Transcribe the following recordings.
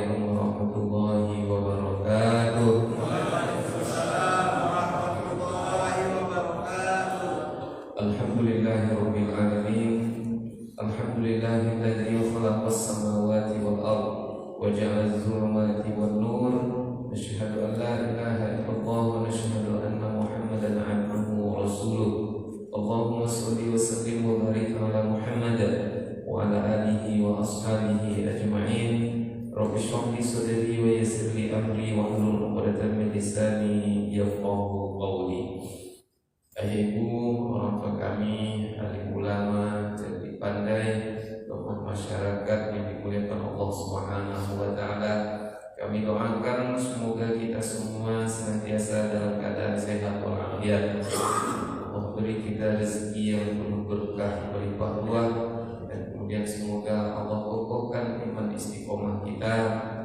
Assalamualaikum warahmatullahi wabarakatuh. Alhamdulillahirabbil alamin. Alhamdulillahilladzi khalaqas samawati wal ardh wa ja'ala adh-dhulumati wan nur. Asyhadu an la ilaha illallah wa asyhadu anna Muhammadan 'abduhu wa rasuluh. Allahumma shalli wa sallim wa barik ala Muhammad wa ala alihi wa ashabihi ajma'in. Rabbi shrah li sadri wa yassir li amri wa hlul 'uqdatam min lisani yafqahu qawli. Ibu, orang tua kami, alim ulama, jadi pandai, tokoh masyarakat yang dimuliakan Allah Subhanahu wa Ta'ala, kami doakan semoga kita semua senantiasa dalam keadaan sehat walafiat. Allah beri kita rezeki yang penuh berkah, berlimpah ruah, dan kemudian semoga Allah kokohkan iman istiqomah kita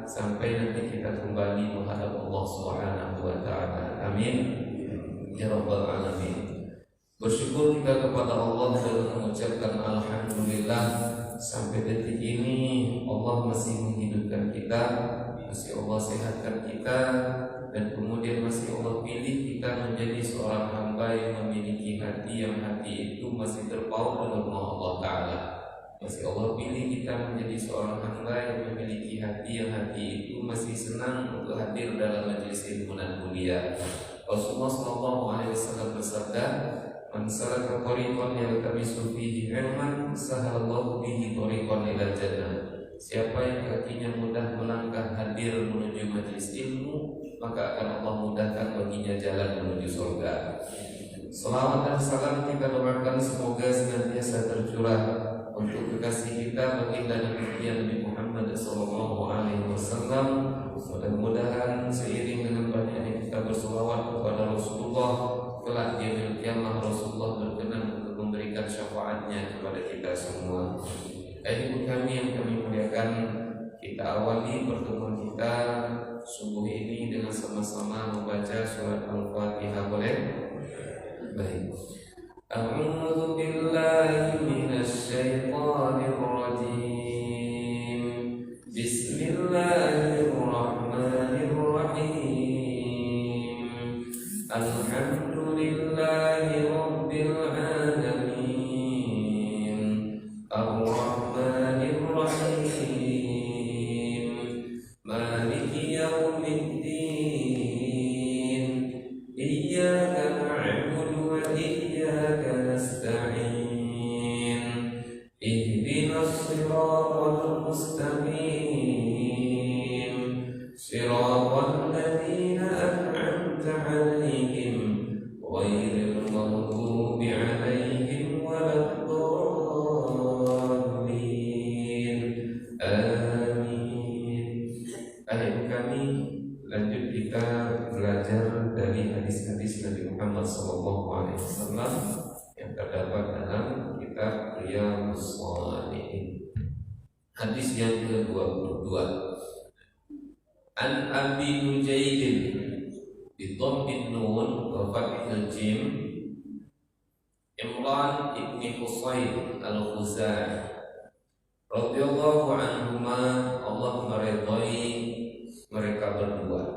sampai nanti kita kembali menghadap Allah Subhanahu wa Ta'ala. Amin ya rabbal alamin. Bersyukur kita kepada Allah dengan mengucapkan alhamdulillah sampai detik ini Allah masih menghidupkan kita, masih Allah sehatkan kita, dan kemudian masih Allah pilih kita menjadi seorang hamba yang memiliki hati yang hati itu masih terpaut dengan Allah Ta'ala. Masih Allah pilih kita menjadi seorang hamba yang memiliki hati yang hati itu masih senang untuk hadir dalam majelis ilmu dan kuliah. Rasulullah SAW bersabda, "Man salaka tariqan yaltamisu fihi ilman, sahalallahu bihi tariqan ilal jannah." Siapa yang kakinya mudah melangkah hadir menuju majelis ilmu, maka akan Allah mudahkan baginya jalan menuju surga. Salawat dan salam kita doakan semoga senantiasa tercurah untuk kekasih kita baginda Nabi Muhammad SAW. Mudah-mudahan seiring dengan banyaknya kita berselawat kepada Rasulullah, kelak di yaumil qiyamah Rasulullah berkenan untuk memberikan syafaatnya kepada kita semua. Ibu kami yang kami muliakan, kita awali pertemuan kita subuh ini dengan sama-sama membaca surat Al-Fatihah, boleh? Baik. A'udzu billahi minasy syaithanir rajim. Bismillahirrahmanirrahim. Alhamdulillahi rabbil alamin. Ar-rahmanir rahim. Maliki yaumiddin. Iyyaka na'budu wa iyyaka nasta'in. Ihdinas siratal mustaqim. Siratal ladzina an'amta 'alaihim ghairil maghdubi 'alaihim waladdallin. Amin. Akhir kami lanjut kita belajar dari hadis-hadis Nabi Muhammad SAW yang terdapat dalam kitab Riyadhus Shalihin. Hadis yang ke-22. An Abi Nujaydin bi dhammin nun wa fathil jim, Imran ibni Husayn al-Khuzai radhiyallahu anhuma, Allah meridhai mereka berdua.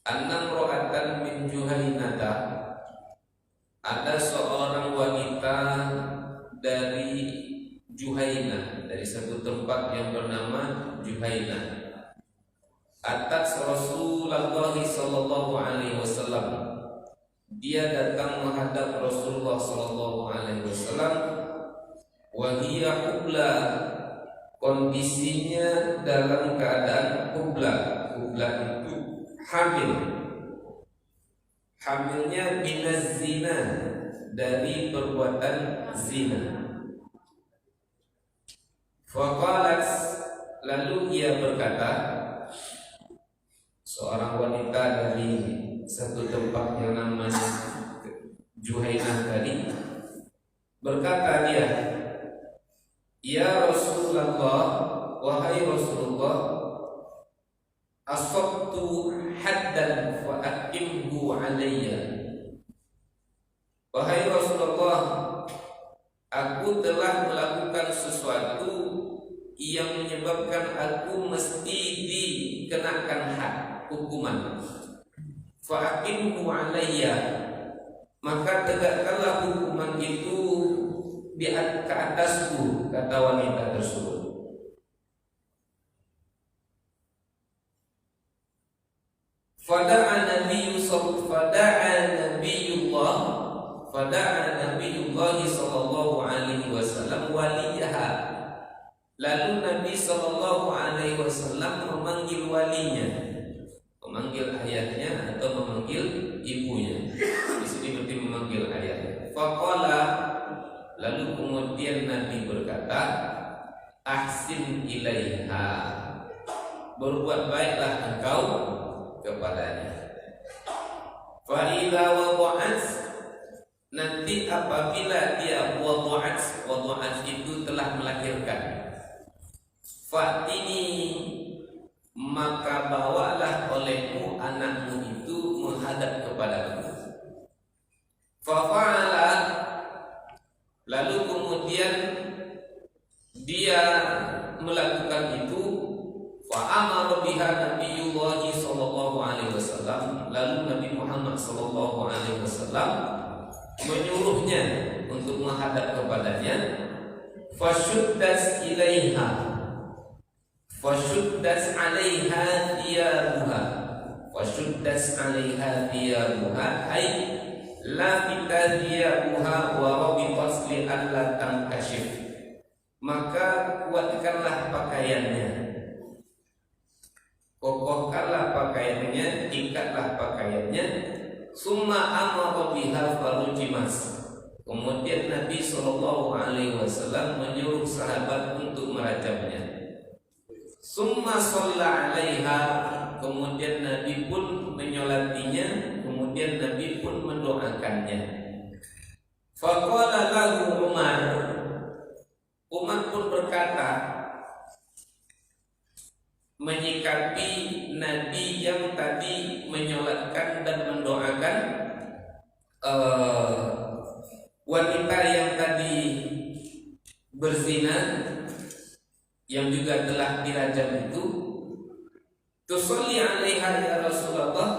Annam ra'atan min Juhainata, ada seorang wanita dari Juhainah, dari satu tempat yang bernama Juhainah. Atas Rasulullah sallallahu alaihi wasallam, dia datang menghadap Rasulullah sallallahu alaihi wasallam. Wa hiya hubla, kondisinya dalam keadaan hubla. Hubla itu hamil. Hamilnya minaz zina, dari perbuatan zina. Faqalat, lalu ia berkata, seorang wanita dari satu tempat yang namanya Juhainah tadi, berkata dia, "Ya Rasulullah, wahai Rasulullah, asabtu haddan fa aqimhu alayya." Wahai Rasulullah, aku telah melakukan sesuatu yang menyebabkan pelaku mesti dikenakan had, hukuman. Fa'aqimhu alayya, maka tegakkanlah hukuman itu di ke atasku, kata wanita tersebut. Fada'a Nabiyullah sallallahu alaihi wasallam waliyaha. Lalu Nabi sallallahu alaihi wasallam memanggil walinya, memanggil ayahnya atau memanggil ibunya. Di sini berarti memanggil ayahnya. Faqala, lalu kemudian Nabi berkata, ahsin ilaiha, berbuat baiklah engkau kepadanya. Fa idza wada'at, nanti apabila dia wada'at itu telah melahirkan, fatini, maka bawalah olehmu anakmu itu menghadap kepadamu. Fa'ala, lalu kemudian dia melakukan itu. Fa'amara biha Nabiyullah sallallahu alaihi wasallam, lalu Nabi Muhammad sallallahu alaihi wasallam menyuruhnya untuk menghadap kepadanya. Fashuddas ilaiha, fashuddas alaiha thiyabuha, fashuddas alaiha thiyabuha ay la thiyabuha wa rabitas li alla tankashif, maka kuatkanlah pakaiannya, kokohkanlah pakaiannya, ikatlah pakaiannya. Summa amara biha farujimas, kemudian Nabi sallallahu alaihi wasallam menyuruh sahabat untuk merajamnya. Summa shalla alaiha, kemudian Nabi pun menyolatinya, kemudian Nabi pun mendoakannya. Faqala lahu Umar, Umar pun berkata, menyikapi Nabi yang tadi menyolatkan dan mendoakan wanita yang tadi berzina, yang juga telah dirajam itu. Tusalli alaiha ya Rasulullah,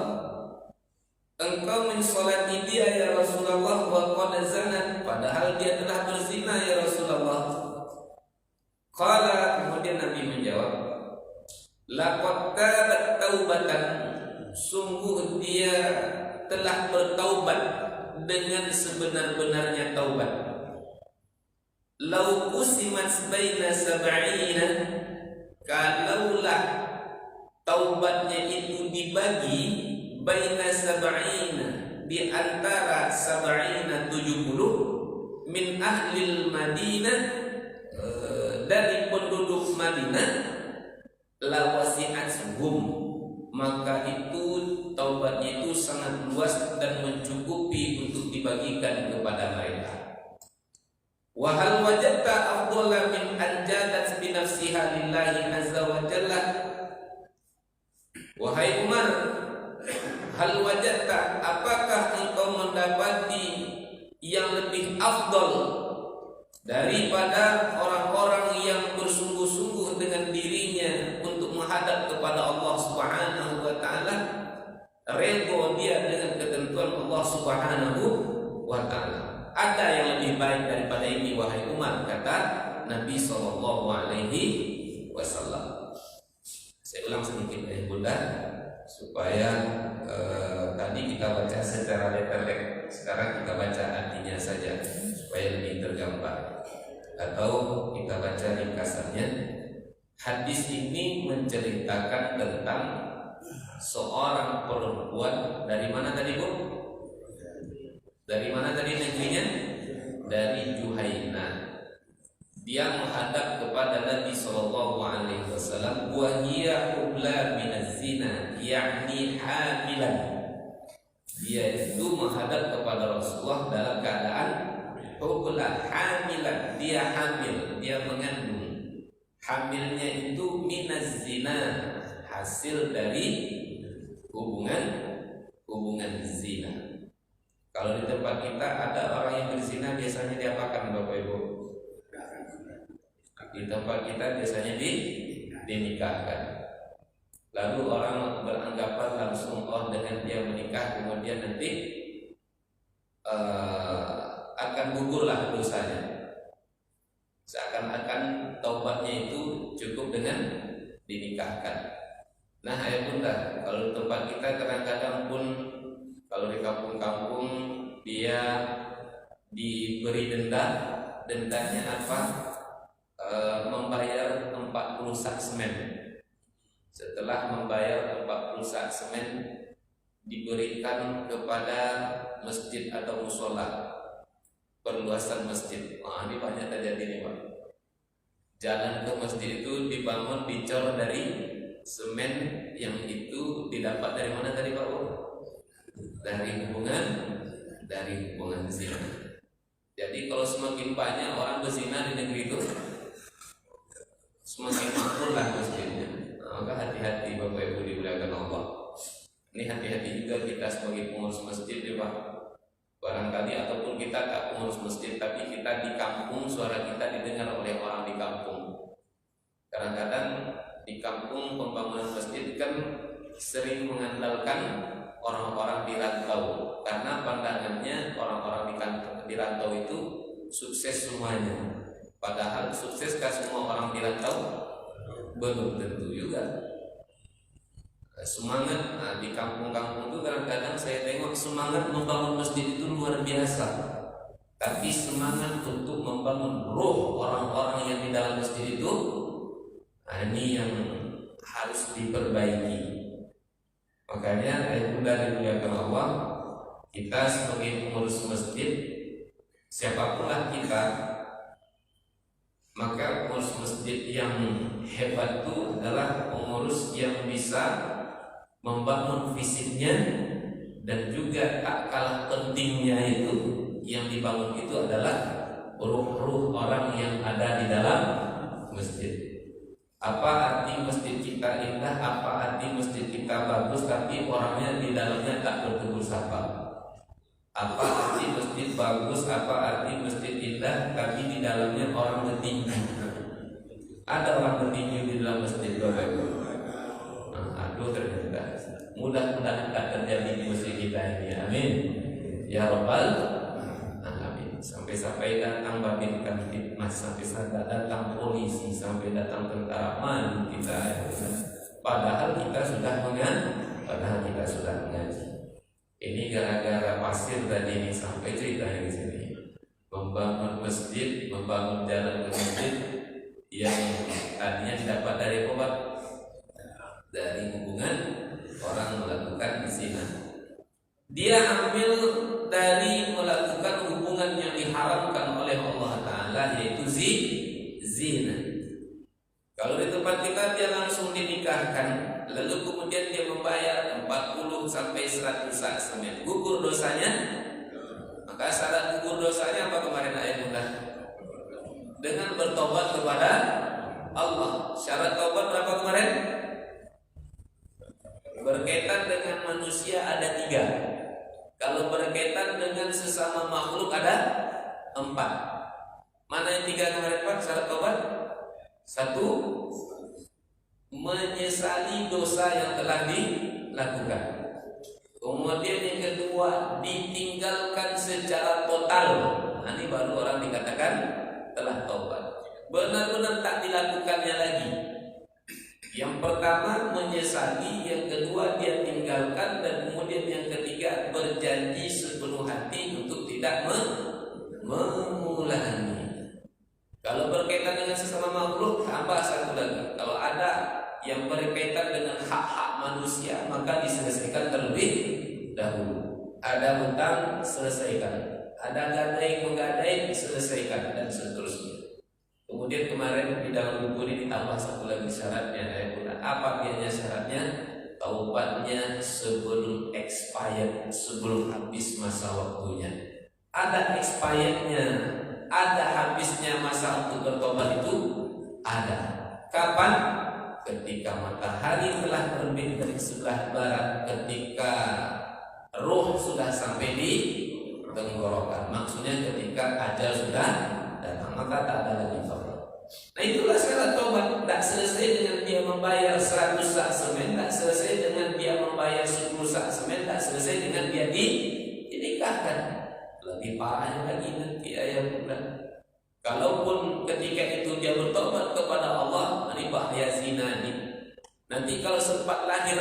engkau mensolati dia ya Rasulullah, wa qad zanat, padahal dia telah berzina ya Rasulullah. Qala, kemudian Nabi menjawab, laqad tabat taubatan, sungguh dia telah bertaubat dengan sebenar-benarnya taubat. Lau qusimat baina sab'ina, kalaulah taubatnya itu dibagi baina sab'ina, di antara sab'ina 70 min ahlil Madinah, dari penduduk Madinah, la wasi'atuhum, maka itu taubatnya itu sangat luas dan mencukupi untuk dibagikan kepada mereka. Wa hal wajadta afdhala min an jadat bi nafsiha lillahi azza wa jalla, wahai Umar, hal wajadta, apakah engkau mendapati yang lebih afdal daripada orang-orang yang bersungguh-sungguh dengan dirinya untuk menghadap kepada Allah Subhanahu wa taala, redha dia dengan ketentuan Allah Subhanahu wa taala. Ada yang lebih baik daripada ini wahai Umar, kata Nabi sallallahu alaihi wasallam. Saya ulang sedikit ya Bunda, supaya tadi kita baca secara letterlek, sekarang kita baca artinya saja supaya lebih tergambar, atau kita baca ringkasannya. Hadis ini menceritakan tentang seorang perempuan, dari mana tadi Bu? Dari mana tadi negerinya? Dari Juhaina. Dia menghadap kepada Nabi sallallahu alaihi wasallam, wa hiya ubla minaz zina, yakni hamilan. Dia itu menghadap kepada Rasulullah dalam keadaan ubla, hamilan, dia hamil, dia mengandung. Hamilnya itu minaz zina, hasil dari hubungan zina. Kalau di tempat kita ada orang yang berzina, biasanya diapakan Bapak Ibu? Di tempat kita biasanya dinikahkan. Lalu orang beranggapan langsung dengan dia menikah kemudian nanti akan gugurlah dosanya. Seakan-akan taubatnya itu cukup dengan dinikahkan. Nah, ayah bunda, kalau tempat kita kadang-kadang pun kalau di kampung-kampung dia diberi denda, dendanya apa? Membayar 40 sak semen. Setelah membayar 40 sak semen, diberikan kepada masjid atau musola, perluasan masjid. Wah, ini banyak terjadi nih Pak. Jalan ke masjid itu dibangun, dicor dari semen yang itu didapat dari mana tadi Pak? Dari hubungan zina. Jadi kalau semakin banyak orang berzina di negeri itu, semakin makmur lah masjidnya. Maka hati-hati Bapak Ibu dimuliakan Allah. Ini hati-hati juga kita sebagai pengurus masjid ya Pak. Barangkali ataupun kita tak pengurus masjid, tapi kita di kampung, suara kita didengar oleh orang di kampung. Kadang-kadang di kampung pembangunan masjid kan sering mengandalkan orang-orang di rantau, karena pandangannya orang-orang di rantau itu sukses semuanya. Padahal sukseskah semua orang di rantau? Belum tentu juga. Semangat di kampung-kampung itu kadang-kadang saya tengok semangat membangun masjid itu luar biasa, tapi semangat untuk membangun roh orang-orang yang di dalam masjid itu, ini yang harus diperbaiki. Makanya bunda dimuliakan Allah, kita sebagai pengurus masjid, siapapunlah kita, maka pengurus masjid yang hebat itu adalah pengurus yang bisa membangun fisiknya, dan juga tak kalah pentingnya itu yang dibangun itu adalah ruh-ruh orang yang ada di dalam masjid. Apa arti masjid kita indah, apa arti masjid kita bagus, tapi orangnya di dalamnya tak bertegur sapa? Apa arti masjid bagus, apa arti masjid indah, tapi di dalamnya orang bertinju? Ada orang bertinju di dalam masjid Bapak Ibu? Aduh, ternyata. Mudah-mudahan tak terjadi di masjid kita ini. Amin. Ya Rabbal Alamin. Sampai-sampai datang babin kamtipmas, sampai datang polisi, sampai datang tentara, malu kita. Padahal kita sudah mengaji. Ini gara-gara pasir tadi ini sampai ceritanya di sini. Membangun masjid, membangun jalan ke masjid yang tadinya didapat dari obat, dari hubungan orang melakukan zina. Dia ambil dari melakukan hubungan yang diharamkan oleh Allah Ta'ala, yaitu zina. Kalau di tempat kita dia langsung dinikahkan, lalu kemudian dia membayar 40 sampai 100 sak semen, gugur dosanya. Maka syarat gugur dosanya apa kemarin ayat bunda? Dengan bertobat kepada Allah. Syarat taubat berapa kemarin? Berkaitan dengan manusia ada 3. Kalau berkaitan dengan sesama makhluk ada 4. Mana yang 3 kemarin Pak syarat taubat? 1, menyesali dosa yang telah dilakukan. Kemudian yang kedua, ditinggalkan secara total. Nah, ini baru orang dikatakan telah taubat. Benar-benar tak dilakukannya lagi. Yang pertama menyesali, yang kedua dia tinggalkan, dan kemudian yang ketiga berjanji sepenuh hati untuk tidak mengulangi. Kalau berkaitan dengan sesama makhluk, tambah 1 lagi. Kalau ada yang berkaitan dengan hak-hak manusia, maka diselesaikan terlebih dahulu. Ada hutang, selesaikan. Ada gadai menggadai, selesaikan, dan seterusnya. Kemudian kemarin di dalam buku ini ditambah 1 lagi syaratnya. Apa biasanya syaratnya? Taubatnya sebelum expired, sebelum habis masa waktunya. Ada expirednya, ada habisnya masa untuk bertobat itu ada. Kapan? Ketika matahari telah terbit dari sebelah barat, ketika roh sudah sampai di tenggorokan. Maksudnya ketika ajal sudah datang, maka tak ada lagi taubat. Nah itulah syarat tobat. Tidak selesai dengan dia membayar 100 sak semen, tidak selesai dengan dia membayar 10 sak semen, tidak selesai dengan dia dinikahkan. Lebih parahnya lagi nanti ayat bulan. Kalaupun ketika itu dia bertobat kepada Allah, ini bahaya zina ini. Nanti kalau sempat lahir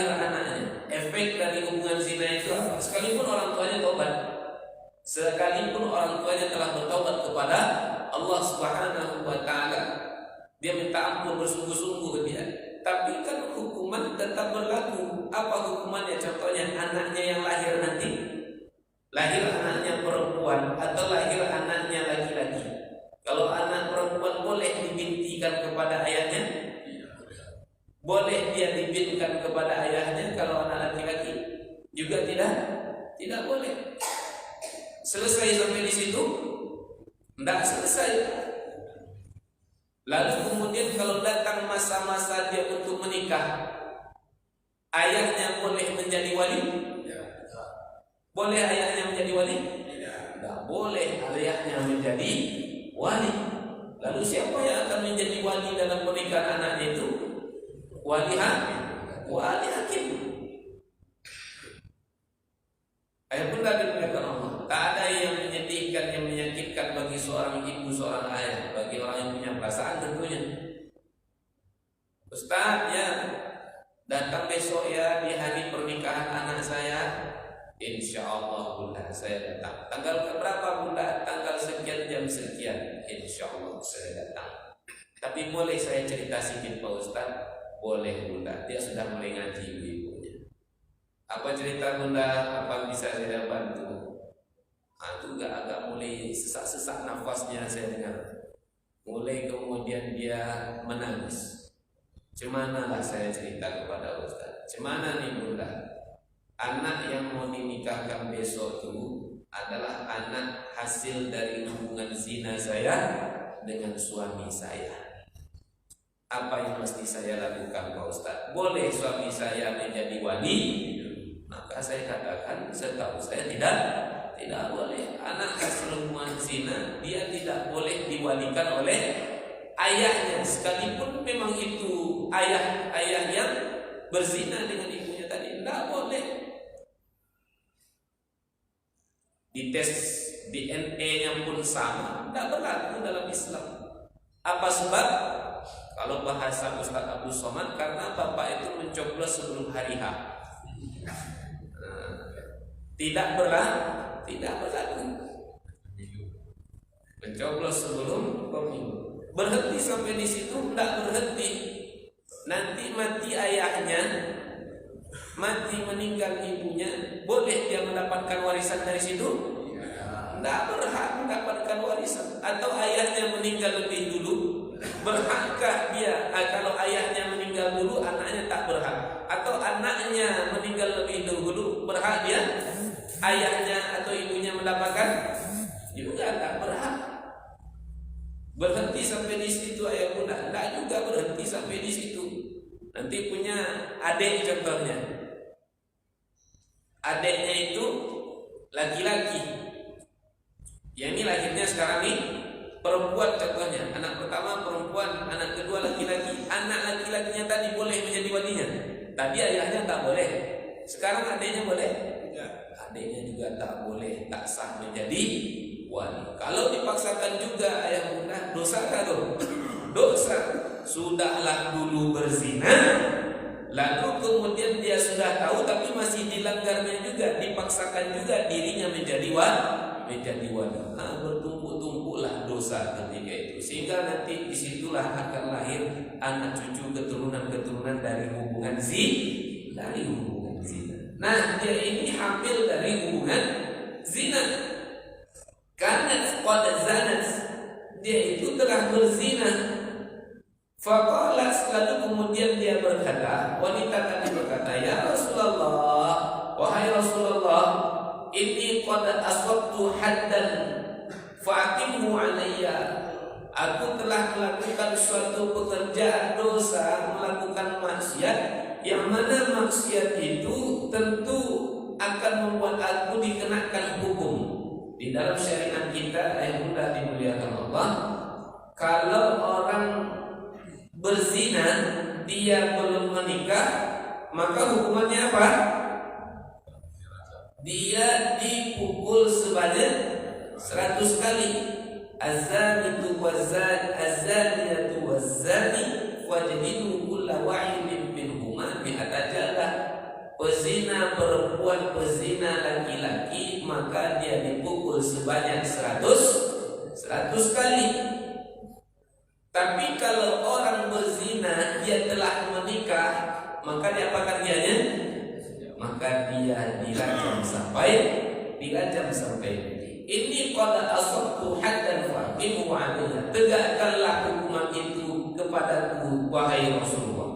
anaknya, efek dari hubungan zina itu apa? Sekalipun orang tuanya tobat, sekalipun orang tuanya telah bertobat kepada Allah Subhanahu wa Ta'ala, dia minta ampun bersungguh-sungguh dia, tapi kan hukuman tetap berlaku. Apa hukumannya? Contohnya anaknya yang lahir nanti, lahir anaknya perempuan atau lahir anaknya laki-laki. Kalau anak perempuan boleh dibintikan kepada ayahnya, boleh dia dibintikan kepada ayahnya. Kalau anak laki-laki juga tidak boleh. Selesai sampai di situ? Tidak selesai. Lalu kemudian kalau datang masa-masa dia untuk menikah, ayahnya boleh menjadi wali? Boleh ayahnya menjadi wali? Tidak boleh ayahnya menjadi wali. Lalu siapa yang akan menjadi wali dalam pernikahan anaknya itu? Wali hakim. Ayah bunda dimuliakan Allah. Tak ada yang menyedihkan, yang menyakitkan bagi seorang ibu, seorang ayah, bagi orang yang punya perasaan tentunya. Ustaz ya, datang besok ya di hari pernikahan anak saya. Insya Allah bunda saya datang. Tanggal berapa bunda? Tanggal sekian jam sekian. Insya Allah saya datang. Tapi boleh saya cerita sedikit Pak Ustaz? Boleh bunda. Dia sudah mulai ngaji ibu-ibunya. Apa cerita bunda? Apa bisa saya bantu? Itu agak mulai sesak-sesak nafasnya saya dengar. Mulai kemudian dia menangis. Cemanalah saya cerita kepada Ustaz. Cemana nih bunda? Anak yang mau dinikahkan besok itu adalah anak hasil dari hubungan zina saya dengan suami saya. Apa yang mesti saya lakukan Pak Ustaz? Boleh suami saya menjadi wali? Maka saya katakan, setahu saya tidak boleh. Anak hasil hubungan zina dia tidak boleh diwalikan oleh ayahnya, sekalipun memang itu ayah yang berzina dengan ibunya tadi, tidak boleh. Dites DNA-nya pun sama, tidak berlaku dalam Islam. Apa sebab? Kalau bahasa Ustaz Abdul Somad, karena bapak itu mencoblos sebelum hari H. Tidak berlaku. Mencoblos sebelum pemilu. Berhenti sampai di situ? Tidak berhenti. Nanti mati ayahnya, mati meninggal ibunya, boleh dia mendapatkan warisan dari situ? Tidak berhak mendapatkan warisan. Atau ayahnya meninggal lebih dulu, berhakkah dia? Kalau ayahnya meninggal dulu, anaknya tak berhak. Atau anaknya meninggal lebih dulu, berhak dia? Ayahnya atau ibunya mendapatkan? Juga tak berhak. Berhenti sampai di situ ayah bunda? Tidak juga berhenti sampai di situ. Nanti punya adik contohnya. Adiknya itu laki-laki. Yang ini lahirnya sekarang ini perempuan contohnya. Anak pertama perempuan, anak kedua laki-laki. Anak laki-lakinya tadi boleh menjadi walinya. Tadi ayahnya tak boleh. Sekarang adiknya boleh? Adiknya juga tak boleh, tak sah menjadi wali. Kalau dipaksakan juga ayah bunda, dosa kan tuh? Dosa. Sudahlah dulu berzina, lalu kemudian dia sudah tahu tapi masih dilanggarnya juga, dipaksakan juga dirinya menjadi wali. Bertumpuk-tumpuklah dosa ketika itu, sehingga nanti disitulah akan lahir anak cucu keturunan dari hubungan zina. Nah, dia ini hamil dari hubungan zina. Karena qad zanat, dia itu telah berzina. Faqalat, lalu kemudian dia berkata, wanita tadi berkata, ya Rasulullah, wahai Rasulullah, inni qad asabtu haddan fa'aqimhu alayya. Aku telah melakukan suatu pekerjaan dosa, melakukan maksiat, yang mana maksiat itu tentu akan membuat aku dikenakan hukum. Di dalam syariat kita yang mudah dimuliakan Allah, kalau orang berzina dia belum menikah, maka hukumannya apa? Dia dipukul sebanyak 100 kali. Az-zanitu waz-zaniyatu waz-zani wajlidu kulla wahidin minhuma mi'ata jaldah. Pezina perempuan, pezina laki-laki, maka dia dipukul sebanyak 100 kali. Tapi kalau orang berzina dia telah menikah, maka dia apa kerjanya? Maka dia dirajam sampai mati. Ini qad asabtu haddan faqimu alayya. Tegakkanlah hukuman itu kepadaku wahai Rasulullah.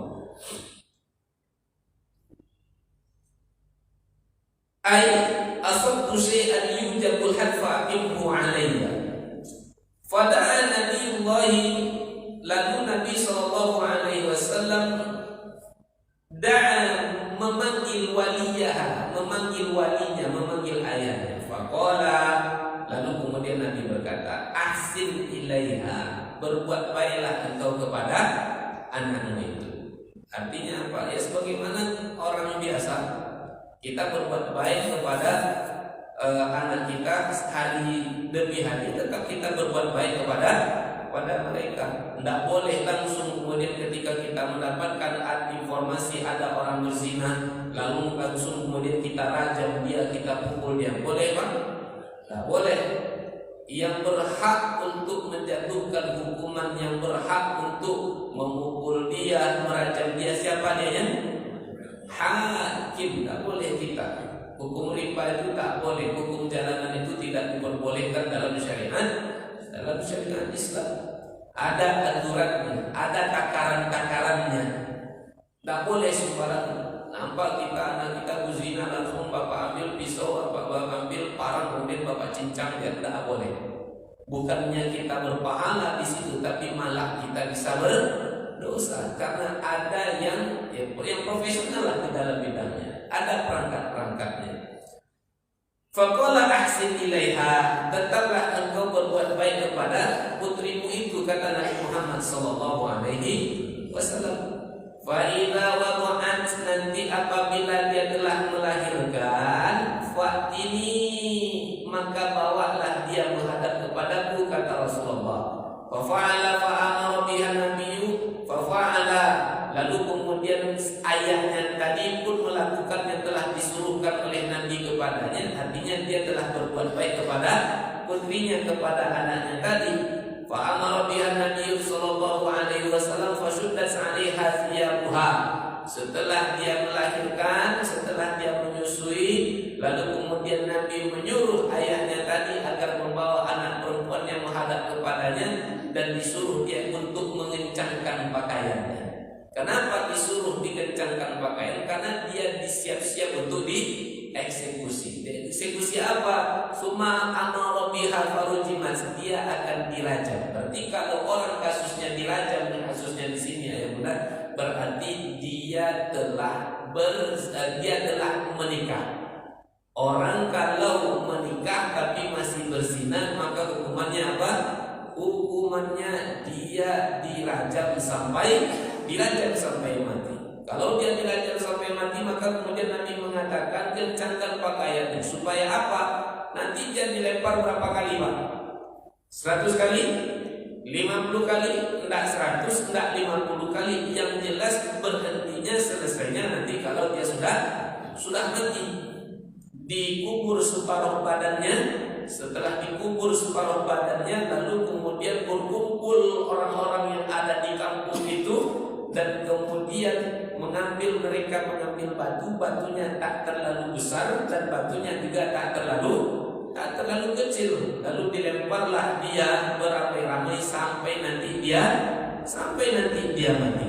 Ai asabtu syai'an yujabul hadd faqimu alayya. Fada'a Nabiullah, lalu Nabi sallallahu alaihi wasallam memanggil walinya, memanggil ayahnya. Faqala, lalu kemudian Nabi berkata, ahsin ilaiha, berbuat baiklah engkau kepada anakmu itu. Artinya apa? Ya sebagaimana orang biasa, kita berbuat baik kepada anak kita hari demi hari, tetap kita berbuat baik kepada mereka. Tidak boleh langsung kemudian ketika kita mendapatkan informasi ada orang berzina, lalu langsung kemudian kita rajam dia, kita pukul dia. Boleh Pak? Tidak boleh. Yang berhak untuk menjatuhkan hukuman, yang berhak untuk memukul dia, merajam dia, siapa dia? Hakim. Tidak boleh kita. Hukum riba itu tak boleh. Hukum jalanan itu tidak diperbolehkan dalam syariat Islam. Ada aturannya, ada takaran-takarannya. Tak boleh sembarangan. Nampak kita anak kita berzina langsung bapak ambil pisau, bapak ambil parang, kemudian bapak cincang dia, tidak boleh. Bukannya kita berpahala di situ, tapi malah kita bisa berdosa karena ada yang profesional lah di dalam bidangnya, ada perangkat-perangkatnya. Faqala ahsin ilaiha, tetaplah engkau berbuat baik kepada putrimu itu, kata Nabi Muhammad sallallahu alaihi wasallam. Fa idza wada'at, nanti apabila dia telah melahirkan, fa'tini, maka bawalah dia menghadap kepadaku, kata Rasulullah. Fa fa'ala fa amara biha nabiyyu fa fa'ala, lalu kemudian ayahnya tadi pun melakukan yang telah disuruhkan oleh Nabi kepadanya. Artinya dia telah berbuat baik kepada putrinya, kepada anaknya tadi. Fa amara biha Nabi sallallahu alaihi wasallam fa shuddat 'alaiha thiyabuha. Setelah dia melahirkan, setelah dia menyusui, lalu kemudian Nabi menyuruh ayahnya tadi agar membawa anak perempuannya menghadap kepadanya dan disuruh dia untuk mengencangkan pakaiannya. Kenapa disuruh dikencangkan pakaian? Karena dia disiap-siap untuk dieksekusi. Eksekusi apa? Suma amara biha farujimat, dia akan dirajam. Berarti kalau orang kasusnya dirajam dan kasusnya di sini ya benar, berarti dia telah menikah. Orang kalau menikah tapi masih berzina, maka hukumannya apa? Hukumannya dia dirajam sampai mati. Kalau dia dirajam sampai mati, maka kemudian Nabi mengatakan kencangkan pakaiannya. Supaya apa? Nanti dia dilempar berapa kali Pak? 100 kali? 50 kali? Enggak 100, enggak 50 kali. Yang jelas berhentinya selesainya nanti kalau dia sudah mati. Dikubur separuh badannya. Setelah dikubur separuh badannya, lalu kemudian berkumpul orang-orang yang ada di kampung itu, dan kemudian mereka mengambil batunya tak terlalu besar dan batunya juga tak terlalu kecil, lalu dilemparlah dia beramai-ramai sampai nanti dia mati.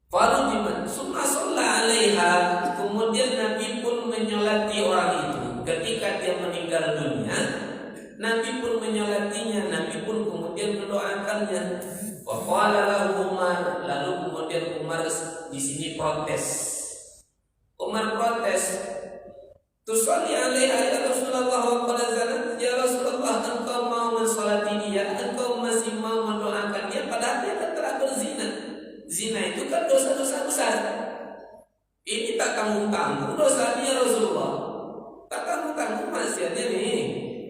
Farujimat summa shalla 'alaiha, kemudian Nabi pun menyolati orang itu. Ketika dia meninggal dunia, Nabi pun menyolatinya, Nabi pun kemudian mendoakannya. Wa qala lahu Umar, lalu kemudian Umar di sini protes. Umar protes, "Tusalli 'alaiha ya Rasulullah wa qad itu kan dosa-dosa besar. Ini tak tanggung-tanggung dosanya Rasulullah. Tak tanggung-tanggung maksiatnya nih.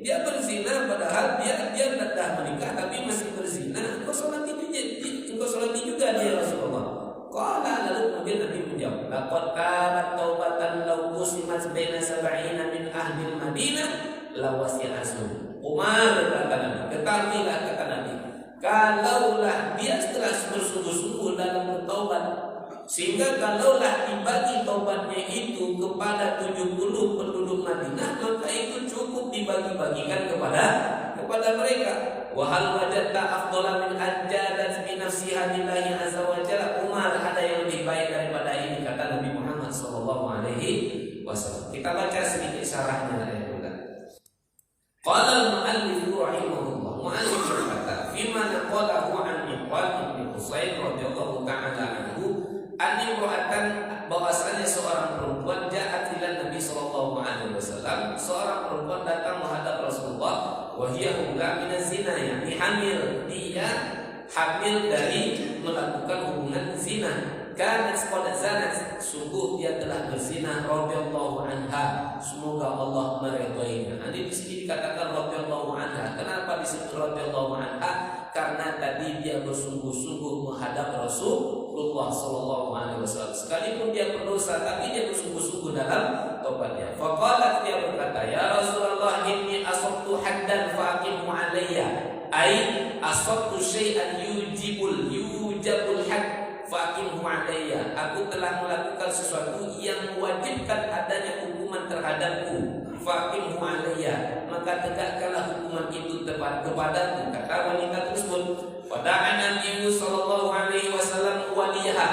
Dia berzina padahal dia dah menikah tapi masih berzina. Engkau sholati juga dia Rasulullah. Qala, lalu kemudian Nabi menjawab, laqad tabat taubatan law qusimat baina sab'ina min ahli Madinah lawasi'asum. Umar berkata Nabi, ketahuilah kata Nabi, kalaulah dia telah bersungguh-sungguh dalam bertaubat, sehingga kalaulah dibagi taubatnya itu kepada 70 penduduk Madinah, maka itu cukup dibagi-bagikan kepada mereka. Wa hal wajadta afdhala min ajjadat bi nafsiha lillahi azza wa jalla. Umar, ada yang lebih baik daripada ini, kata Nabi Muhammad sallallahu alaihi wasallam. Kita baca sedikit syarahnya ayat ini. Qala al-mu'allif rahimahullah, mu'allif berkata, fi ma naqalahu an Iqbal bin Husain radhiyallahu ta'ala anhu, an-imra'atan, bahwasanya seorang perempuan ja'at ila Nabi sallallahu alaihi wasallam, seorang perempuan datang menghadap Rasulullah, wa hiya hubla min zina, yakni hamil, dia hamil dari melakukan hubungan zina. Kanat qad zanat, sungguh dia telah berzina, radhiyallahu anha, semoga Allah meridhoinya. Nanti di sini dikatakan radhiyallahu anha. Kenapa disebut radhiyallahu anha? Karena tadi dia bersungguh-sungguh menghadap Rasulullah sallallahu alaihi wasallam. Sekalipun dia berdosa, tapi dia bersungguh-sungguh dalam tobatnya. Faqalat, dia berkata, ya Rasulullah, inni asabtu haddan faqimhu alayya. Ai asabtu syai'an yujabul hadd faqimhu alayya. Aku telah melakukan sesuatu yang mewajibkan adanya hukuman terhadapku. Faqimhu alayya, maka tegakkanlah hukuman itu kepadaku, kata wanita tersebut. Pada Nabi sallallahu alaihi wasallam waliha,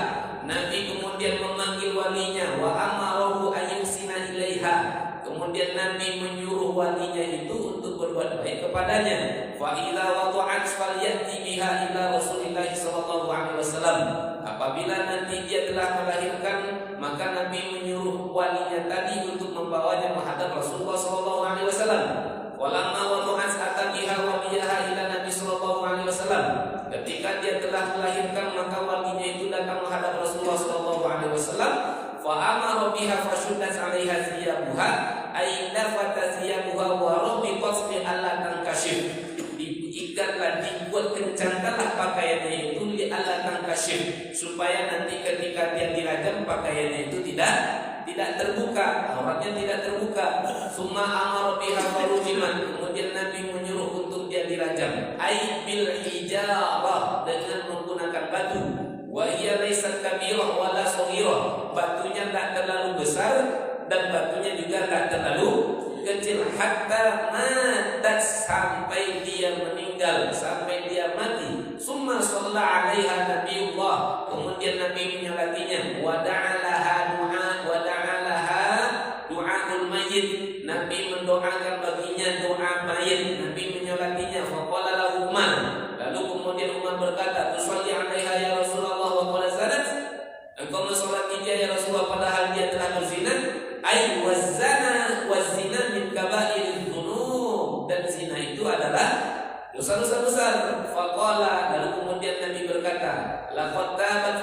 Nabi kemudian memanggil walinya, wa amarahu ayyusina ilaiha, kemudian Nabi menyuruh walinya itu untuk berbuat baik kepadanya. Fa idza wada'at falyati biha ila Rasulillah sallallahu alaihi wasallam. Apabila nanti dia telah melahirkan, maka Nabi menyuruh walinya tadi untuk membawanya menghadap Rasulullah sallallahu alaihi wasallam. Walamma wada'at atabiha waliyaha ila Nabi sallallahu alaihi wasallam. Ketika dia telah melahirkan, maka walinya itu datang menghadap Rasulullah sallallahu alaihi wasallam. Fa amara biha fashuddat 'alaiha thiyabuha, ay nafata thiyabuha wa rabiqat bi alla tankashif. Diikatlah, dibuat kencangkanlah pakaiannya itu li alla tankashif, supaya nanti ketika dia dirajam pakaiannya itu tidak terbuka, auratnya tidak terbuka. Summa amara biha farujiman, kemudian Nabi menyuruh untuk dia dirajam, ay bil hijarah, dengan menggunakan batu. Wa hiya laysat kabirah wala shaghirah, batunya tak terlalu besar dan batunya juga tak terlalu kecil. Hatta matat, sampai dia meninggal, sampai dia mati. Summa shalla 'alaiha Nabiullah, kemudian Nabi menyolatinya. Wa da'alaha du'aul mayyit, Nabi mendoakan baginya doa mayit. Nabi menyolatinya. Faqala lahu Umar, lalu kemudian Umar berkata, tusalli 'alaiha ya Rasulullah wa qad zanat, engkau mensolati dia ya Rasulullah padahal dia telah berzina. Ai wazina min kaba'iril dzunub, dan zina itu adalah dosa-dosa besar. Faqala, lalu kemudian Nabi berkata, laqad tabat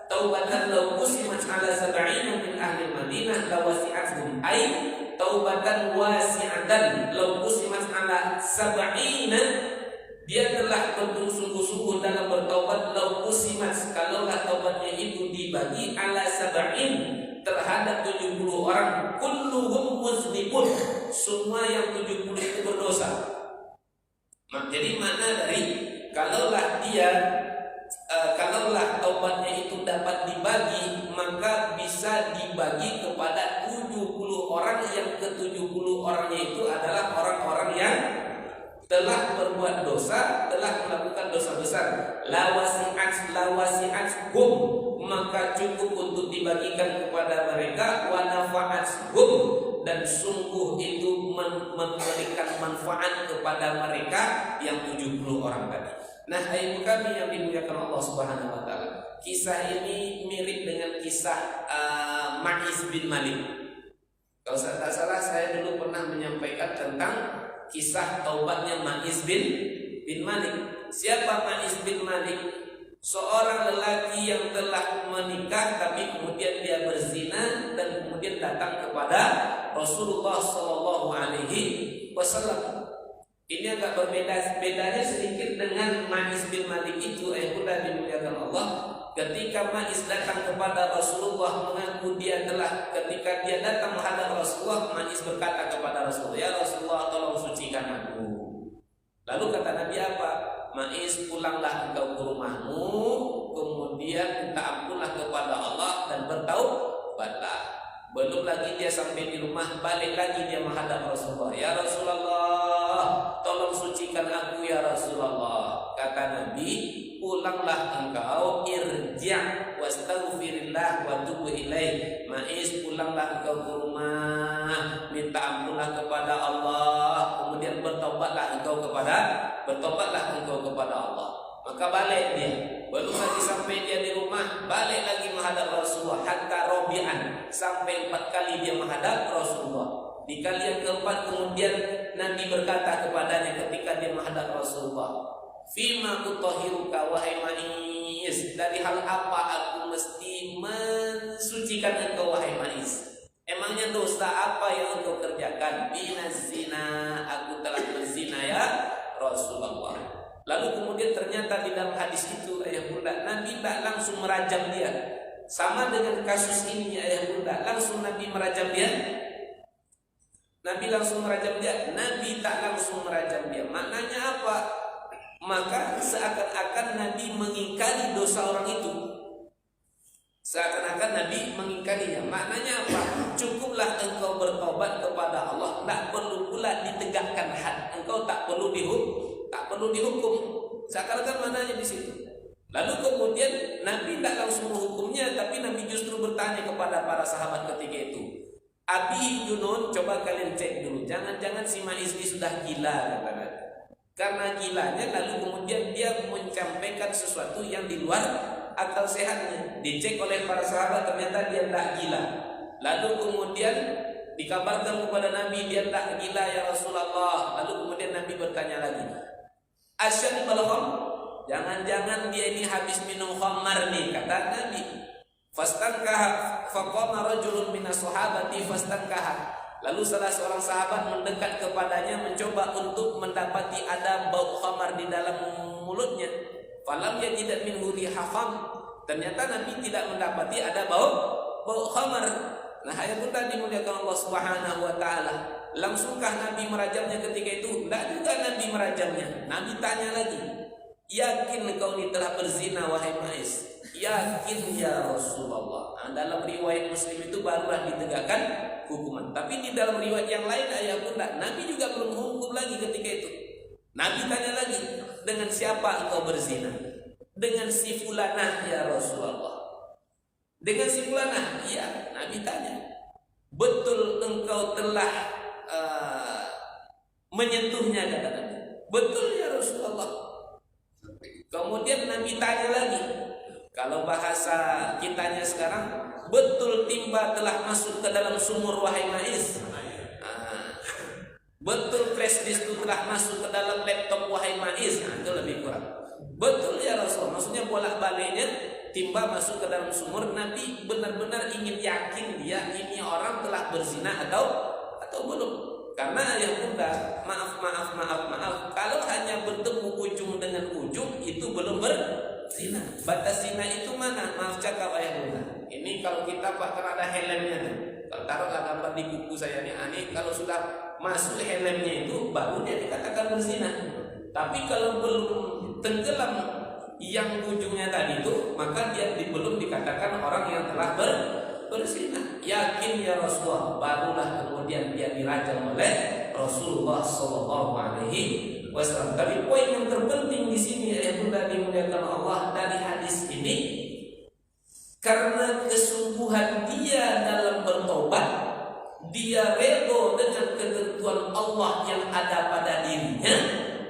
taubatan law qusimat ala sab'ina min ahli Madinah lawasi'atuhum. Ai taubatan wasi'atan law qusimat ala sab'ina, dia telah bersungguh-sungguh dalam bertaubat. Law qusimat, kalaulah taubatnya itu dibagi ala sab'in, terhadap 70 orang, kulluhum muznibun, semua yang 70 itu berdosa. Jadi mana dari kalaulah taubatnya itu dapat dibagi, maka bisa dibagi kepada 70 orang, yang ke-70 orangnya itu adalah orang-orang yang telah berbuat dosa, telah melakukan dosa besar. Lawasi'at hum, maka cukup untuk dibagikan kepada mereka. Wa nafa'at hum, dan sungguh itu memberikan manfaat kepada mereka yang 70 orang tadi. Nah, ibu kami yang dimuliakan Allah Subhanahu wa taala, kisah ini mirip dengan kisah Ma'iz bin Malik. Kalau saya tak salah, saya dulu pernah menyampaikan tentang kisah taubatnya Ma'iz bin Malik. Siapa Ma'iz bin Malik? seorang lelaki yang telah menikah tapi kemudian dia berzina dan kemudian datang kepada Rasulullah Shallallahu Alaihi Wasallam. Ini agak berbeda, bedanya sedikit dengan Ma'is bin Malik itu, ayahanda dimuliakan Allah. Ketika Ma'is datang kepada Rasulullah mengaku dia telah, ketika dia datang menghadap Rasulullah, Ma'is berkata kepada Rasulullah, ya Rasulullah tolong sucikan aku. Lalu kata Nabi apa? Ma'is, pulanglah engkau ke rumahmu, kemudian minta ampunlah kepada Allah dan bertaubatlah. Belum lagi dia sampai di rumah, balik lagi dia menghadap Rasulullah. Ya Rasulullah, tolong sucikan aku ya Rasulullah. Kata Nabi, pulanglah engkau, irji' wastaghfirillah wa tub ilaih. Ma'is, pulanglah engkau ke rumah, minta ampunlah kepada Allah, kemudian bertobatlah engkau kepada Allah. Maka balik dia. Belum lagi sampai dia di rumah, balik lagi menghadap Rasulullah. Hatta Robi'an, sampai 4 kali dia menghadap Rasulullah. Di kali yang keempat kemudian Nabi berkata kepadanya ketika dia menghadap Rasulullah, Fima utahhiruka wahai Ma'is, dari hal apa aku mesti mensucikan engkau wahai Ma'is? Emangnya dosa apa yang engkau kerjakan? Binaz zina, aku telah berzina ya Rasulullah. Lalu kemudian ternyata di dalam hadis itu ayah bunda, Nabi tak langsung merajam dia. Sama dengan kasus ini ayah bunda, langsung Nabi merajam dia. Nabi langsung merajam dia. Nabi tak langsung merajam dia. Maknanya apa? Maka seakan-akan Nabi mengingkari dosa orang itu. Seakan-akan Nabi mengingkarinya. Maknanya apa? Cukuplah engkau bertobat kepada Allah, tak perlu pula ditegakkan had. Engkau tak perlu dihukum. Seakan-akan maknanya di situ. Lalu kemudian Nabi tak langsung menghukumnya, tapi Nabi justru bertanya kepada para sahabat ketika itu, Abi Junun, coba kalian cek dulu, jangan-jangan si Ma'is ini sudah gila, kata Nabi. Karena gilanya lalu kemudian dia menyampaikan sesuatu yang di luar akal sehatnya. Dicek oleh para sahabat, ternyata dia tidak gila. Lalu kemudian dikabarkan kepada Nabi, dia tak gila ya Rasulullah. Lalu kemudian Nabi bertanya lagi, Asyad balham, jangan-jangan dia ini habis minum khamar nih, kata Nabi. Fastankaha, faqama rajulun minas sahabati fastankaha. Lalu salah seorang sahabat mendekat kepadanya mencoba untuk mendapati ada bau khamar di dalam mulutnya. Falam yajidat minhu riha kham. Ternyata Nabi tidak mendapati ada bau khamar. Nah, ayat bunda dimuliakan Allah Subhanahu wa taala. Langsungkah Nabi merajamnya ketika itu? Tidak juga Nabi merajamnya. Nabi tanya lagi, yakin engkau ini telah berzina wahai Ma'is? Yakin ya Rasulullah. Nah, dalam riwayat Muslim itu barulah ditegakkan hukuman. Tapi di dalam riwayat yang lain ayat bunda, Nabi juga belum hukum lagi ketika itu. Nabi tanya lagi, dengan siapa engkau berzina? Dengan si fulanah ya Rasulullah. Dengan si fulanah? Iya. Nabi tanya, betul engkau telah menyentuhnya, kata Nabi. Betul ya Rasulullah. Kemudian Nabi tanya lagi, kalau bahasa kitanya sekarang, betul timba telah masuk ke dalam sumur wahai Ma'is? Betul flash disk itu telah masuk ke dalam laptop wahai Ma'is? Nah, itu lebih kurang. Betul ya Rasul. Maksudnya bolak-baliknya timba masuk ke dalam sumur. Nabi benar-benar ingin yakin dia ini orang telah berzina atau belum. Karena ya bunda, maaf. Kalau hanya bertemu ujung dengan ujung itu belum berzina. Batas zina itu mana? Maaf cakap ayah bunda. Ini kalau kita Pak kan ada helmnya. Kalau taruhlah gambar di buku saya nih, ini kalau sudah masuk helmnya itu baru dia dikatakan berzina. Tapi kalau belum tenggelam yang ujungnya tadi itu, maka dia belum dikatakan orang yang telah berzina. Yakin ya Rasulullah, barulah kemudian dia dirajam oleh Rasulullah Sallallahu Alaihi Wasallam. Tapi poin yang terpenting di sini ya bunda dimuliakan Allah dari hadis ini, karena kesungguhan dia dalam bertobat, dia redo dengan ketentuan Allah yang ada pada dirinya,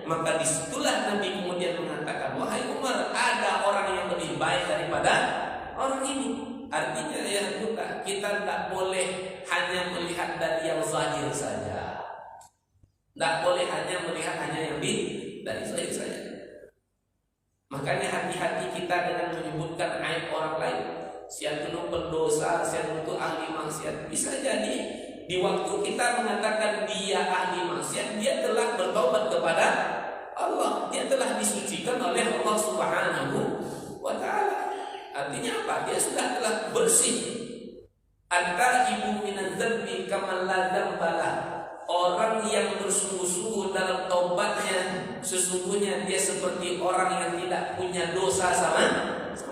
maka disitulah Nabi kemudian mengatakan, wahai Umar, ada orang yang lebih baik daripada orang ini. Artinya ya bunda, kita tidak boleh hanya melihat dari yang zahir saja. Tidak boleh hanya melihat hanya yang dari zahir saja. Makanya hati-hati kita dengan menyebutkan aib orang lain. Si anu pendosa, si anu itu ahli maksiat. Bisa jadi di waktu kita mengatakan dia ahli maksiat, dia telah bertobat kepada Allah. Dia telah disucikan oleh Allah Subhanahu wa ta'ala. Artinya apa? Dia sudah telah bersih. At-taibu minadz dzambi kaman la dzambala. Orang yang bersungguh-sungguh dalam taubatnya, sesungguhnya dia seperti orang yang tidak punya dosa sama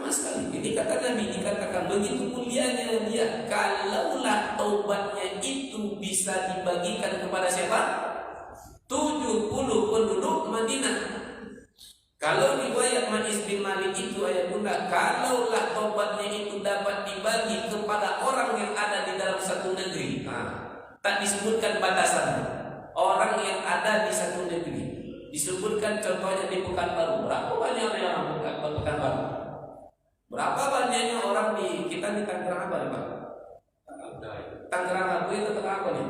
sekali. Ini kata Nabi, dikatakan begitu mulianya dia. Kalaulah taubatnya itu bisa dibagikan kepada siapa? 70 penduduk Madinah. Kalau riwayat Ma'is bin Malik itu ayat bunda, kalaulah taubatnya itu dapat dibagi kepada orang yang ada di dalam satu negeri, tak disebutkan batasan. Orang yang ada di satu negeri, disebutkan contohnya di Pekanbaru. Berapa banyak orang Pekanbaru? Berapa banyaknya orang di kita di Tangerang apa nih Pak? Tangerang apa itu apa nih?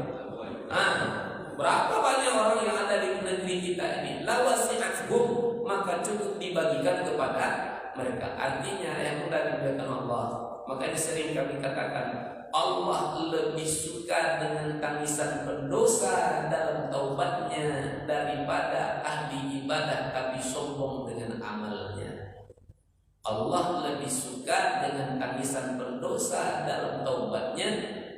Berapa banyak orang yang ada di negeri kita ini? Lawasi'athum, maka cukup dibagikan kepada mereka. Artinya yang mudah diberikan Allah. Makanya sering kami katakan, Allah lebih suka dengan tangisan pendosa dalam taubatnya daripada ahli ibadah tapi sombong dengan amalnya. Allah lebih suka dengan tangisan pendosa dalam taubatnya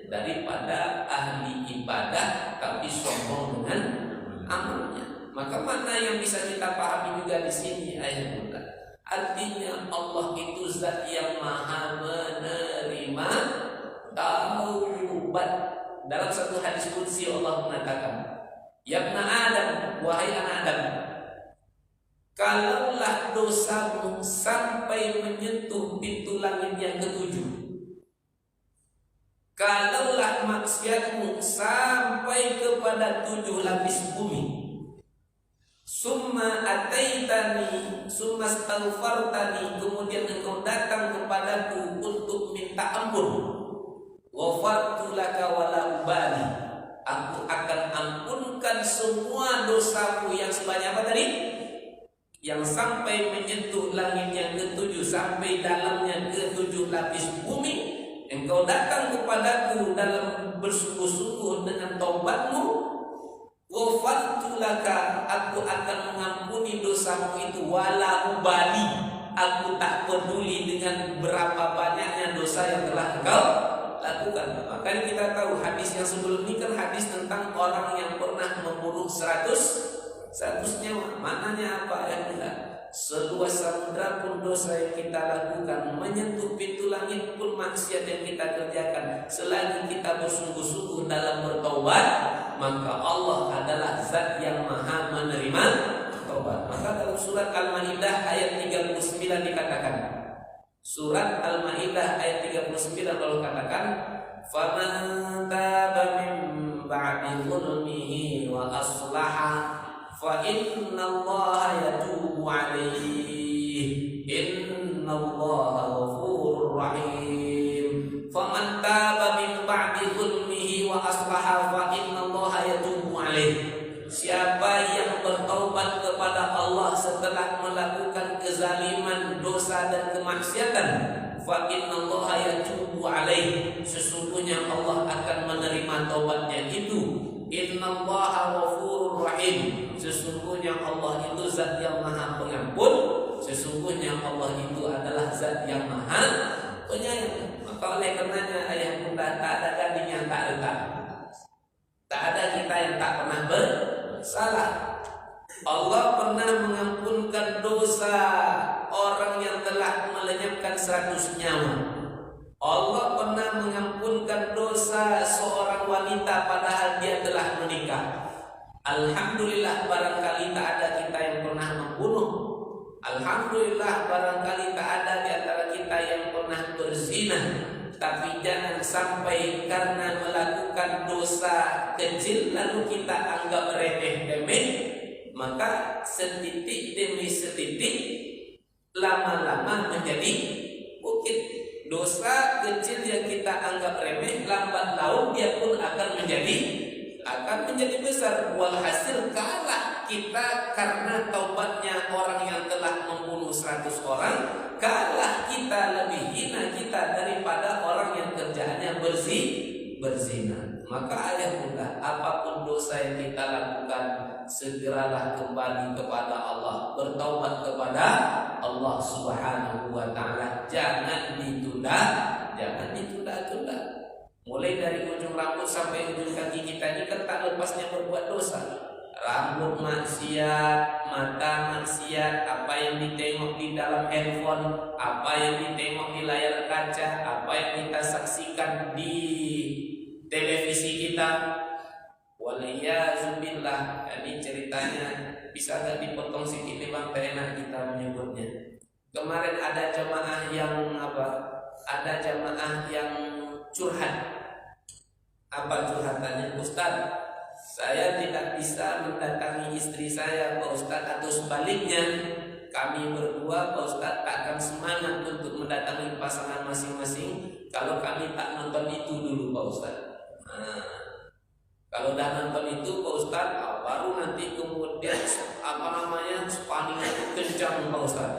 daripada ahli ibadah tapi sombong dengan amalnya. Maka mana yang bisa kita pahami juga di sini ayat bunda. Artinya Allah itu zat yang maha menerima taubat. Dalam satu hadis qudsi Allah mengatakan, ya ibna Adam, wahai anak Adam, kalaulah dosamu sampai menyentuh pintu langit yang ketujuh, kalaulah maksiatmu sampai kepada 7 lapis bumi, summa ataitani summa astaghfartani, kemudian engkau datang kepadaku untuk minta ampun, ghafartu laka wala ubali, aku akan ampunkan semua dosamu yang sebanyak apa tadi? Yang sampai menyentuh langit yang ketujuh, sampai dalamnya ke-7 lapis bumi. Engkau datang kepadaku dalam bersungguh-sungguh dengan taubatmu, ghafartu laka, aku akan mengampuni dosamu itu wala ubali, aku tak peduli dengan berapa banyaknya dosa yang telah engkau lakukan. Makanya kita tahu hadis yang sebelum ini kan hadis tentang orang yang pernah membunuh 100 nyawa. Maknanya apa ya bunda? Seluas samudra pun dosa yang kita lakukan, menyentuh pintu langit pun maksiat yang kita kerjakan, selagi kita bersungguh-sungguh dalam bertaubat, maka Allah adalah zat yang maha menerima taubat. Maka dalam surat Al-Maidah ayat 39 dikatakan, surat Al-Maidah ayat 39 Allah katakan, faman taba min ba'di dhulmihi wa aslaha fa innallaha yatubu alaihi innallaha ghafurur rahim. Faman taba min ba'di dhulmihi wa aslaha fa innallaha yatubu alaihi. Siapa yang bertaubat kepada Allah setelah melakukan kezaliman, dosa dan kemaksiatan, fa innallaha yatubu alaihi, sesungguhnya Allah akan menerima taubatnya itu. Innallaha ghafurur rahim, sesungguhnya Allah itu zat yang maha pengampun, sesungguhnya Allah itu adalah zat yang maha penyayang. Maka oleh karenanya ayah bunda, tak ada gading yang tak retak, tak ada kita yang tak pernah bersalah. Allah pernah mengampunkan dosa orang yang telah melenyapkan 100 nyawa. Allah pernah mengampunkan dosa seorang wanita padahal dia telah menikah. Alhamdulillah barangkali tak ada kita yang pernah membunuh. Alhamdulillah barangkali tak ada di antara kita yang pernah berzina. Tapi jangan sampai karena melakukan dosa kecil lalu kita anggap remeh-temeh, maka setitik demi setitik lama-lama menjadi bukit. Dosa kecil yang kita anggap remeh, lambat laun dia pun akan menjadi besar. Walhasil kalah kita karena taubatnya orang yang telah membunuh 100 100 orang, kalah kita, lebih hina kita daripada orang yang kerjaannya berzina. Maka ayah bunda, apapun dosa yang kita lakukan, segeralah kembali kepada Allah, bertaubat kepada Allah Subhanahu wa ta'ala. Jangan ditunda, jangan ditunda-tunda. Mulai dari ujung rambut sampai ujung kaki kita ini kan tak lepasnya berbuat dosa. Rambut maksiat, mata maksiat, apa yang ditengok di dalam handphone, apa yang ditengok di layar kaca, apa yang kita saksikan di televisi kita. Waliyazubillah. Ini ceritanya bisa agak dipotong sedikit bang, enak kita menyebutnya. Kemarin ada jamaah yang ada jamaah yang curhat. Apa curhatannya? Ustaz, saya tidak bisa mendatangi istri saya, Pak Ustaz, atau sebaliknya kami berdua, Pak Ustaz, takkan semangat untuk mendatangi pasangan masing-masing kalau kami tak nonton itu dulu, Pak Ustaz. Kalau udah nonton itu, Pak Ustaz, baru nanti kemudian spanningnya itu kencang, Pak Ustaz.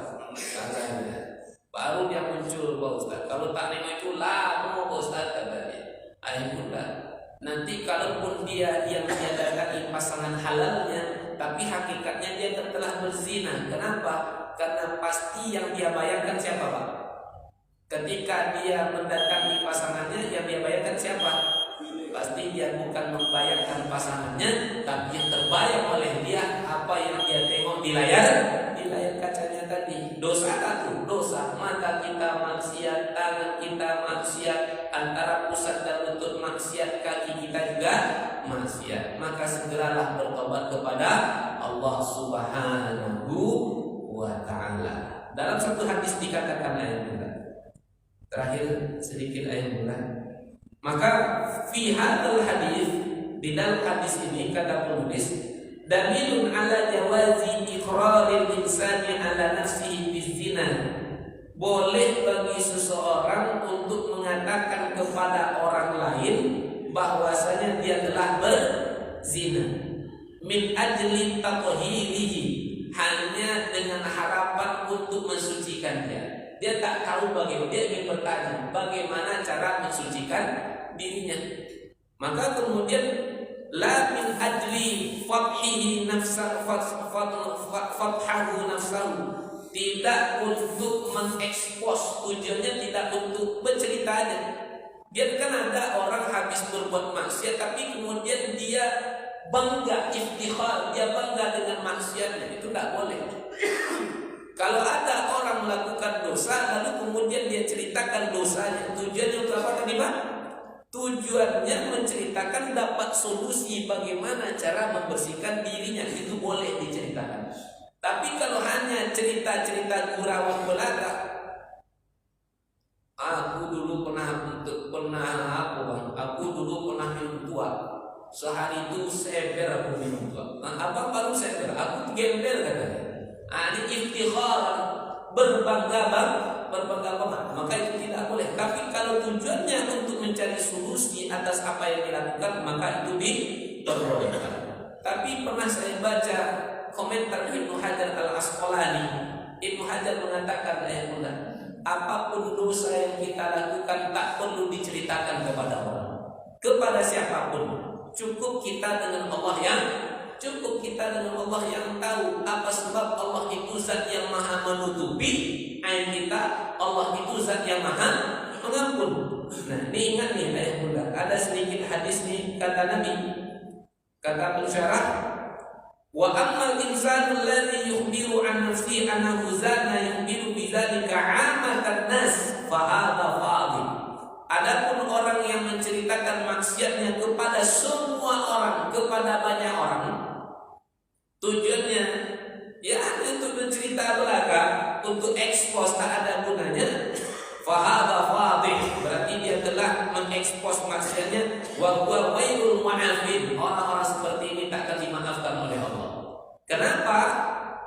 Baru dia muncul, Pak Ustaz. Kalau tak nengok itu lama, Pak Ustaz, katanya. Ayah bunda, nanti kalaupun dia yang datangi pasangan halalnya, tapi hakikatnya dia telah berzina. Kenapa? Karena pasti yang dia bayangkan siapa, Pak? Ketika dia mendatangi pasangannya, yang dia bayangkan siapa? Pasti dia bukan membayangkan pasangannya, tapi yang terbayang oleh dia apa yang dia tengok di layar kacanya tadi. Dosa satu, dosa mata kita maksiat, tangan kita maksiat, antara pusat dan lutut maksiat, kaki kita juga maksiat. Maka segeralah bertobat kepada Allah Subhanahu wa ta'ala. Dalam satu hadis dikatakan ayat bunda. Terakhir sedikit ayat bunda. Maka fi hadzal hadis, di dalam hadis ini kata penulis, dalilun ala jawazi iqraril insani ala nafsihi bizina. Boleh bagi seseorang untuk mengatakan kepada orang lain bahwasanya dia telah berzina min ajli tathhirihi, hanya dengan harapan untuk mensucikan dia. Dia tak tahu bagaimana, dia ingin bertanya bagaimana cara mensucikan dirinya. Maka kemudian la min ajli fathihi nafsahu fathahu nafsahu, tidak untuk mengekspos, tujuannya tidak untuk berceritanya. Dia kan ada orang habis berbuat maksiat tapi kemudian dia bangga, iftikhar, dia bangga dengan maksiatnya, itu tidak boleh. Kalau ada orang melakukan dosa lalu kemudian dia ceritakan dosanya, tujuannya untuk apa tadi Pak? Tujuannya menceritakan dapat solusi bagaimana cara membersihkan dirinya, itu boleh diceritakan. Tapi kalau hanya cerita-cerita gurauan belaka, aku dulu pernah minum tua, sehari itu seber aku minum tua. Nah, abang baru seber, aku gembel katanya. Ini iftikhar, berbangga banget, maka itu tidak boleh. Tapi kalau tujuannya untuk mencari solusi atas apa yang dilakukan, maka itu diperbolehkan. Tapi pernah saya baca komentar Ibnu Hajar Al-Asqalani. Ibnu Hajar mengatakan, apapun dosa yang kita lakukan tak perlu diceritakan kepada orang, kepada siapapun. Cukup kita dengan Allah yang tahu. Apa sebab? Allah itu zat yang maha menutupi aib kita, Allah itu zat yang maha mengampun. Nah, ini ingat nih ayah bunda, ada sedikit hadis nih kata Nabi, kata pensyarah, wa ammal insanu alladhi yukhbiru an nafsihi annahu zana yukhbiru bidzalika 'amatan nas fa hadha fadil. Adapun orang yang menceritakan maksiatnya kepada semua orang, kepada banyak orang, tujuannya ya untuk bercerita belaka, untuk ekspos, tak ada gunanya. Fahadha fadih, berarti dia telah mengekspos maksiatnya. Wa huwa wailul mu'afin, orang-orang seperti ini tak akan dimaafkan oleh Allah. Kenapa?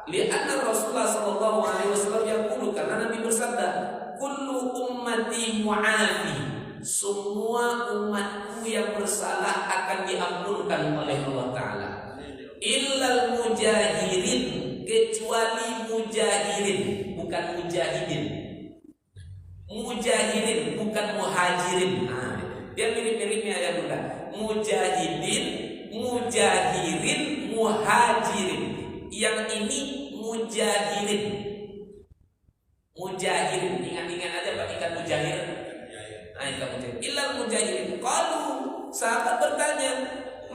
Lianna Rasulullah sallallahu alaihi wasallam yaqulu, karena Nabi bersabda, kullu ummati mu'afi, semua umatku yang bersalah akan diampunkan oleh Allah Ta'ala. Illal mujahirin, kecuali mujahirin, bukan bukan mujahidin. Mujahidin bukan muhajirin. Nah, dia mirip-miripnya ya Bunda. Mujahidin, mujahirin, muhajirin. Yang ini mujahirin. Mujahirin, ingat-ingat aja Pak, ikan mujahir. Nah, ikan mujahir. Ilal mujahirin. Qalu, sahabat bertanya,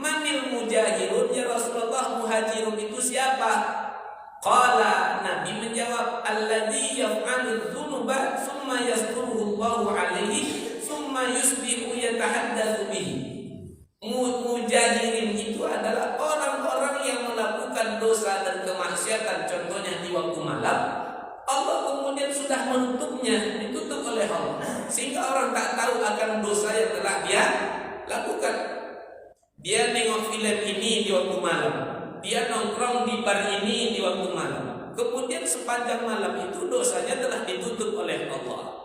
manil mujahirun ya Rasulullah, muhajirun itu siapa? Qala, Nabi menjawab, alladzi yaf'alu dzunuba tsumma yasturuhu Allahu alaihi tsumma yusbihu yatahaddatsu bihi. Mujahirin itu adalah orang-orang yang melakukan dosa dan kemaksiatan, contohnya di waktu malam. Allah kemudian sudah menutupnya, ditutup oleh Allah, sehingga orang tak tahu akan dosa yang telah dia lakukan. Dia nengok film ini di waktu malam, dia nongkrong di bar ini di waktu malam. Kemudian sepanjang malam itu dosanya telah ditutup oleh Allah.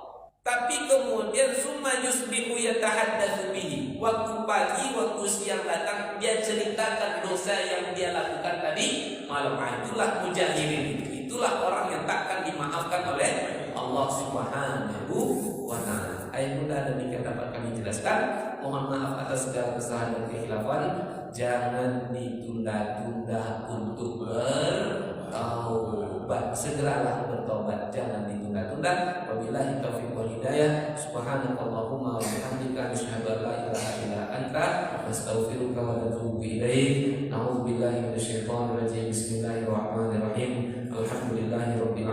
Tapi kemudian summa yusbihu yatahaddatsu bihi. Waktu pagi, waktu siang datang, dia ceritakan dosa yang dia lakukan tadi malam. Itulah mujahirin. Itulah orang yang takkan dimaafkan oleh Allah Subhanahu wa taala. Ayat Bunda demikian dapat kami jelaskan. Mohon maaf atas segala kesalahan dan kekhilafan. Jangan ditunda-tunda untuk bertaubat. Segeralah bertobat, jangan ditunda-tunda. Wabillahi taufiq wal hidayah. Subhanakallahumma wa bihamdika asyhadu an la ilaha illa anta astaghfiruka wa atubu ilaik. A'udzubillahi minasyaitonir rajim. Bismillahirrahmanirrahim. Alhamdulillahirabbil